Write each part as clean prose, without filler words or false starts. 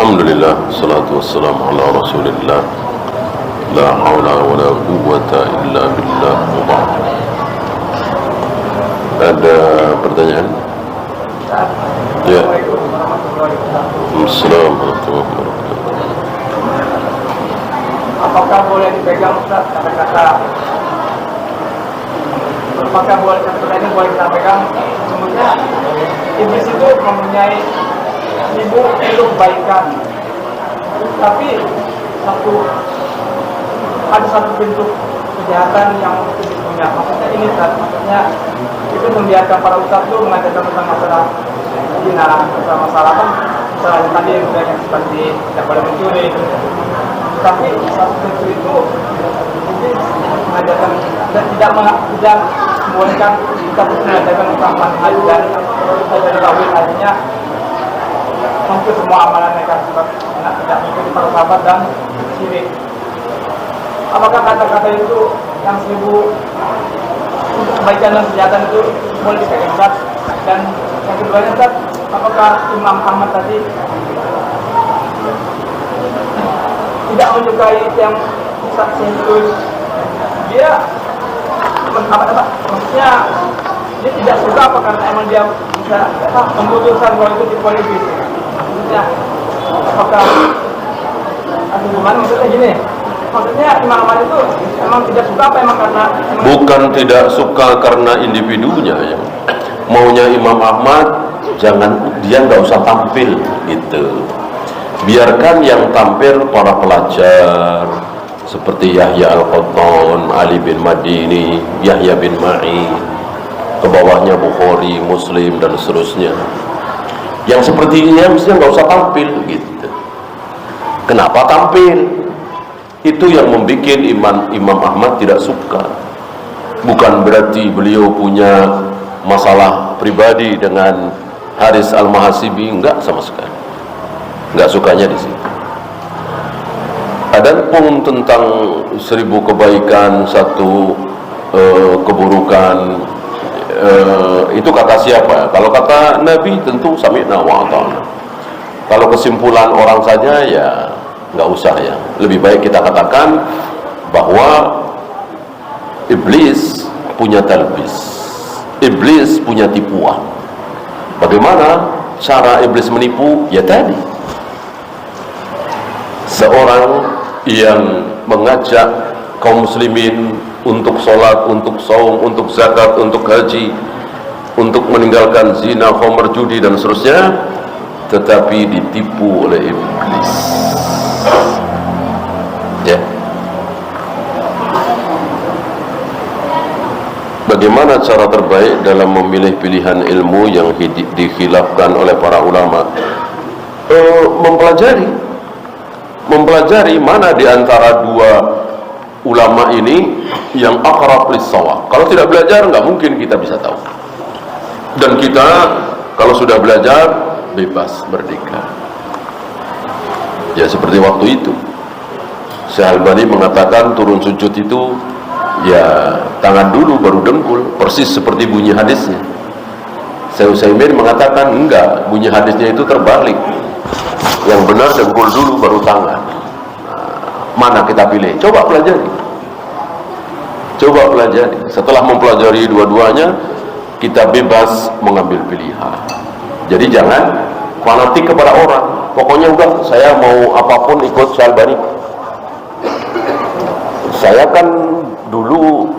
Alhamdulillah, salatu wassalamu ala rasulillah, la hawla wa la quwwata illa billah. Ada pertanyaan? Ya. Assalamualaikum warahmatullahi wabarakatuh. Apakah boleh dipegang Ustaz kata-kata? Apakah boleh ini boleh kita pegang? Sebenarnya iblis itu mempunyai ibu itu kebaikan, tapi ada satu pintu kejahatan yang iblis punya. Maksudnya ini Ustaz, maksudnya itu membiarkan para ustaz itu mengajarkan tentang masalah zina, masalah tadi yang seperti tidak boleh mencuri. Tapi satu pintu itu mungkin mengajarkan dan tidak membolehkan kita mengajarkan tentang manhaj dan ajaran tauhid, artinya hampir semua amalan mereka sebab tidak mengikuti para sahabat dan syirik. Apakah kata-kata itu yang 1000 untuk kebaikan dan kejahatan itu boleh dipegang Ustaz? Dan yang keduanya Ustaz, apakah Imam Ahmad tadi tidak menyukai yang Ustaz sentuh? Dia maksudnya dia tidak suka apa karena emang dia bisa memutuskan bahwa itu dipolitis. Maksudnya apakah gimana maksudnya gini? Maksudnya Imam Ahmad itu emang tidak suka apa emang karena Bukan tidak suka karena individunya ya. Maunya Imam Ahmad dia nggak usah tampil gitu. Biarkan yang tampil para pelajar seperti Yahya Al-Qattan, Ali bin Madini, Yahya bin Ma'in, ke bawahnya Bukhari, Muslim dan seterusnya. Yang seperti ini mestinya nggak usah tampil gitu. Kenapa tampil? Itu yang membuat Imam Ahmad tidak suka. Bukan berarti beliau punya masalah pribadi dengan Haris Al-Mahasibi, enggak sama sekali. Enggak sukanya di situ. Adapun tentang 1000 kebaikan, 1 keburukan, itu kata siapa? Kalau kata Nabi tentu sami'na wa ata'na. Kalau kesimpulan orang saja ya nggak usah ya. Lebih baik kita katakan bahwa iblis punya talbis, iblis punya tipuan. Bagaimana cara iblis menipu? Ya tadi, seorang yang mengajak kaum muslimin untuk sholat, untuk saum, untuk zakat, untuk haji, untuk meninggalkan zina, khamr, judi dan seterusnya, tetapi ditipu oleh iblis. Ya. Bagaimana cara terbaik dalam memilih pilihan ilmu yang dikhilafkan oleh para ulama? Mempelajari mana di antara dua ulama ini yang aqrab lis-shawab. Kalau tidak belajar nggak mungkin kita bisa tahu. Dan kita kalau sudah belajar bebas, merdeka. Ya seperti waktu itu Syekh Albani mengatakan turun sujud itu ya tangan dulu baru dengkul, persis seperti bunyi hadisnya. Syekh Utsaimin mengatakan enggak, bunyi hadisnya itu terbalik, yang benar dengkul dulu baru tangan. Mana kita pilih? Coba pelajari. Setelah mempelajari dua-duanya, kita bebas mengambil pilihan. Jadi jangan fanatik kepada orang. Pokoknya udah saya mau apapun ikut Syekh Albani. Saya kan dulu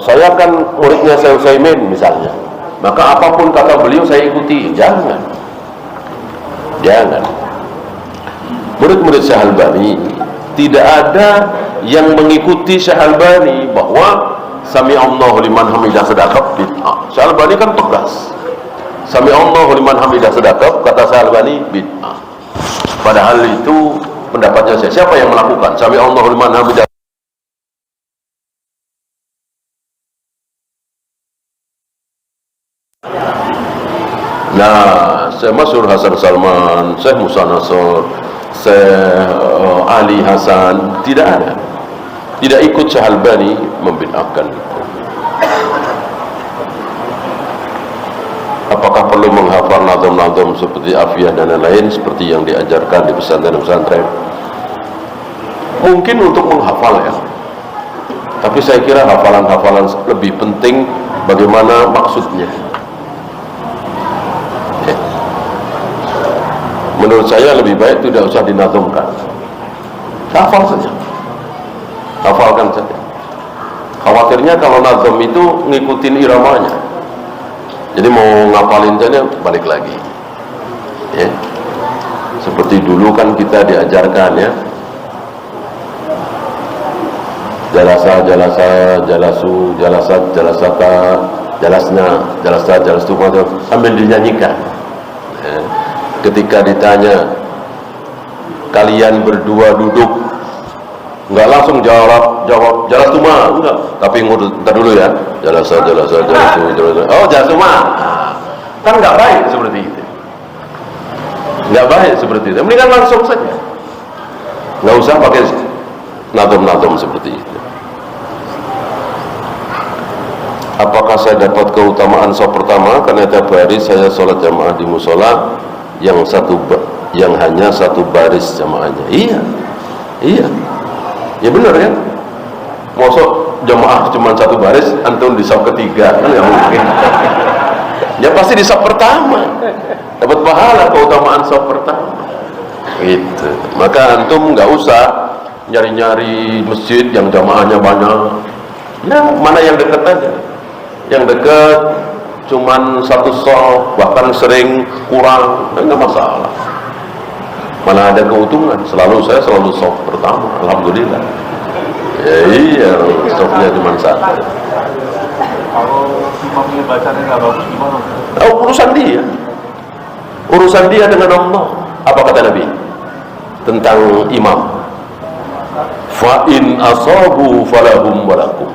saya kan muridnya Syekh Utsaimin misalnya, maka apapun kata beliau saya ikuti. Jangan. Murid-murid Syekh Albani tidak ada yang mengikuti Syekh Albani bahwa sami'allahu liman hamidah sedekah bid'ah. Syekh Albani kan tegas, sami'allahu liman hamidah sedekah, kata Syekh Albani bid'ah. Padahal itu pendapatnya siapa yang melakukan sami'allahu liman hamidah. Nah, Syekh Masyhur Hasan Salman, Syekh Musa Nasr, Syekh Ali Hasan tidak ikut Syekh Albani membid'ahkan itu. Apakah perlu menghafal nazom-nazom seperti Alfiyah dan lain-lain seperti yang diajarkan di pesantren-pesantren? Mungkin untuk menghafal ya, tapi saya kira hafalan-hafalan lebih penting bagaimana maksudnya. Menurut saya lebih baik tidak usah dinazomkan, hafal saja, hafalkan saja. Khawatirnya kalau nazom itu ngikutin iramanya, jadi mau ngapalin saja balik lagi ya. Seperti dulu kan kita diajarkan ya, jalasa, jalasa, jalasu, jalasat, jalasata, jalasna, jalasa, jalastu, sambil dinyanyikan ya. Ketika ditanya, kalian berdua duduk, enggak langsung jawab jalasuma, enggak, tapi ntar dulu ya, jalasa, jalasa, jalasu, jalasu. Oh, jalasuma, kan enggak baik seperti itu, enggak baik seperti itu. Mendingan langsung saja, enggak usah pakai nazom-nazom seperti itu. Apakah saya dapat keutamaan shaf pertama karena tiap hari saya sholat jamaah di musola yang hanya satu baris jamaahnya? Iya, ya benar kan? Mosok jamaah cuma satu baris, antum di shaf ketiga, kan nggak mungkin. Ya pasti di shaf pertama, dapat pahala keutamaan shaf pertama. Gitu. Maka antum nggak usah nyari-nyari masjid yang jamaahnya banyak. Ya mana yang dekat aja. Yang dekat cuman satu shaf, bahkan sering kurang, enggak masalah. Mana ada keuntungan. Saya selalu shaf pertama, alhamdulillah. Ya iya, shafnya cuma satu. Kalau imamnya bacanya nggak bagus gimana? Oh, urusan dia dengan Allah. Apa kata Nabi tentang imam? Fa in asabu falahum walakum.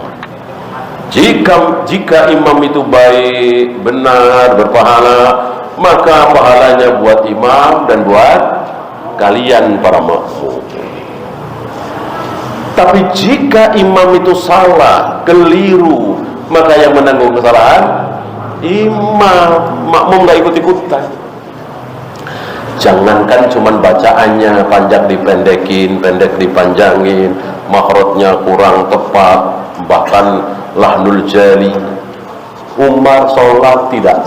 Jika imam itu baik, benar, berpahala, maka pahalanya buat imam dan buat kalian para makmum. Tapi jika imam itu salah, keliru, maka yang menanggung kesalahan imam, makmum nggak ikut-ikutan. Jangankan cuman bacaannya panjang dipendekin, pendek dipanjangin, makhrajnya kurang tepat, bahkan lahnul jali. Umar sholat tidak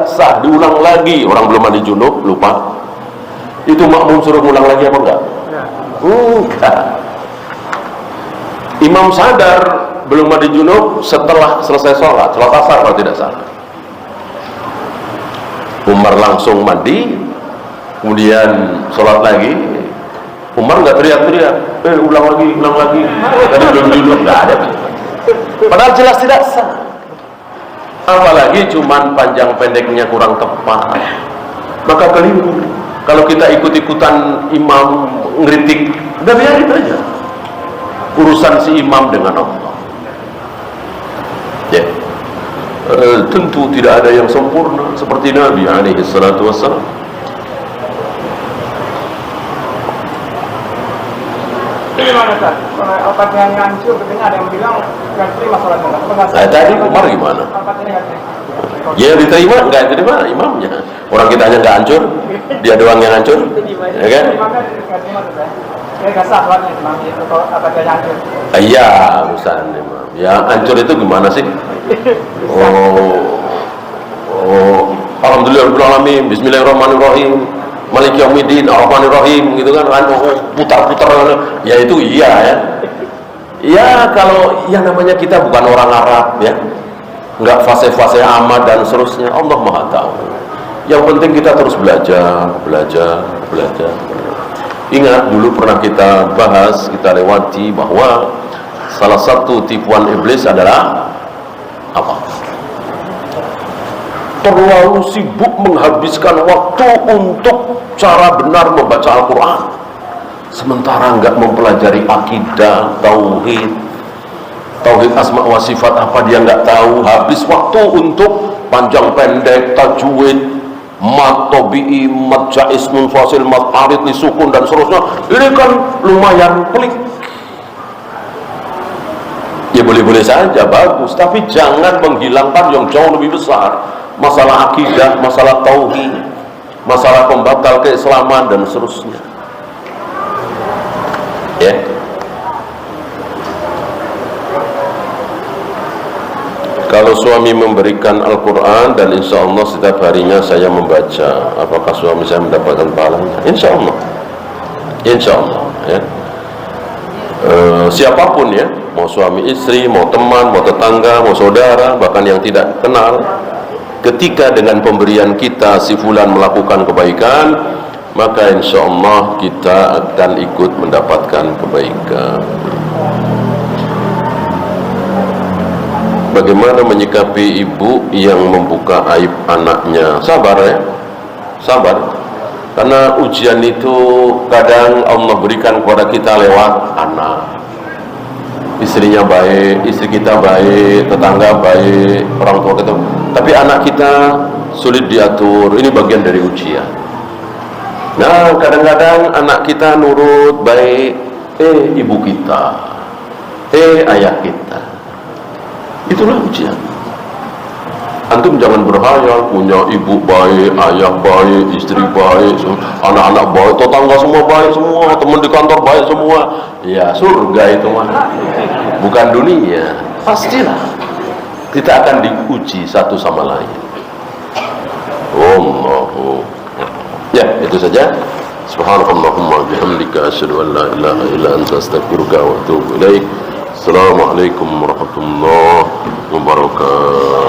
sah. Diulang lagi, orang belum mandi junub, lupa. Itu makmum suruh ulang lagi apa enggak? Enggak. Imam sadar belum mandi junub setelah selesai sholat asar kalau tidak salah. Umar langsung mandi, kemudian sholat lagi. Umar nggak teriak-teriak, ulang lagi, tadi belum junub, nggak ada. Padahal jelas tidak sah. Apalagi cuman panjang pendeknya kurang tepat, maka keliru. Kalau kita ikut-ikutan imam ngeritik, udah biarin aja. Urusan si imam dengan Allah. Ya. Tentu tidak ada yang sempurna seperti Nabi alaihi salatu wassalam. Gimana Ustaz? Kalau Al-Fatihah ngancur, katanya ada yang bilang nggak terima sholatnya. Tadi Umar gimana? Al-Fatihah nggak terima. Ya diterima, nggak diterima imamnya. Orang kita aja nggak hancur, dia doang yang hancur, ya kan? Imamnya nggak terima tuh saya. Ya nggak sah sholatnya imamnya itu kalau Al-Fatihah ngancur. Iya, urusan imam. Ya hancur itu gimana sih? Alhamdulillahirabbil alamin, bismillahirrahmanirrahim, maliki yaumiddin, arrahmanir rahim, gitu kan, putar-putar. Ya itu iya ya. Ya kalau yang namanya kita bukan orang Arab ya, nggak fase-fase amat dan seterusnya, Allah Maha tahu. Yang penting kita terus belajar. Ingat dulu pernah kita bahas, kita lewati bahwa salah satu tipuan iblis adalah apa? Terlalu sibuk menghabiskan waktu untuk cara benar membaca Al-Quran, sementara nggak mempelajari akidah, tauhid asma wa sifat apa dia nggak tahu. Habis waktu untuk panjang pendek, tajwid, mat tabi'i, mat jais, munfasil, mat arid, lisukun dan seterusnya. Ini kan lumayan pelik. Ya boleh boleh saja, bagus, tapi jangan menghilangkan yang jauh lebih besar, masalah akidah, masalah tauhid, masalah pembatal keislaman dan seterusnya. Ya. Kalau suami memberikan Al-Quran dan insya Allah setiap harinya saya membaca, apakah suami saya mendapatkan pahalanya? Insya Allah, insya Allah. Ya. Siapapun ya, mau suami istri, mau teman, mau tetangga, mau saudara, bahkan yang tidak kenal, ketika dengan pemberian kita si fulan melakukan kebaikan, maka insya Allah kita akan ikut mendapatkan kebaikan. Bagaimana menyikapi ibu yang membuka aib anaknya? Sabar ya, sabar. Karena ujian itu kadang Allah berikan kepada kita lewat anak. Istrinya baik, istri kita baik, tetangga baik, orang tua kita. Tapi anak kita sulit diatur. Ini bagian dari ujian. Nah, kadang-kadang anak kita nurut baik, ibu kita, ayah kita. Itulah ujian. Antum jangan berhayal punya ibu baik, ayah baik, istri baik, anak-anak baik, tetangga semua baik semua, teman di kantor baik semua. Ya surga itu mah, bukan dunia. Pastilah kita akan diuji satu sama lain. Allahu. Ya, itu saja. Subhanallahumma bihamdika asyhadu an la ilaha illa anta astaghfiruka wa atubu ilaik. Assalamualaikum warahmatullahi wabarakatuh.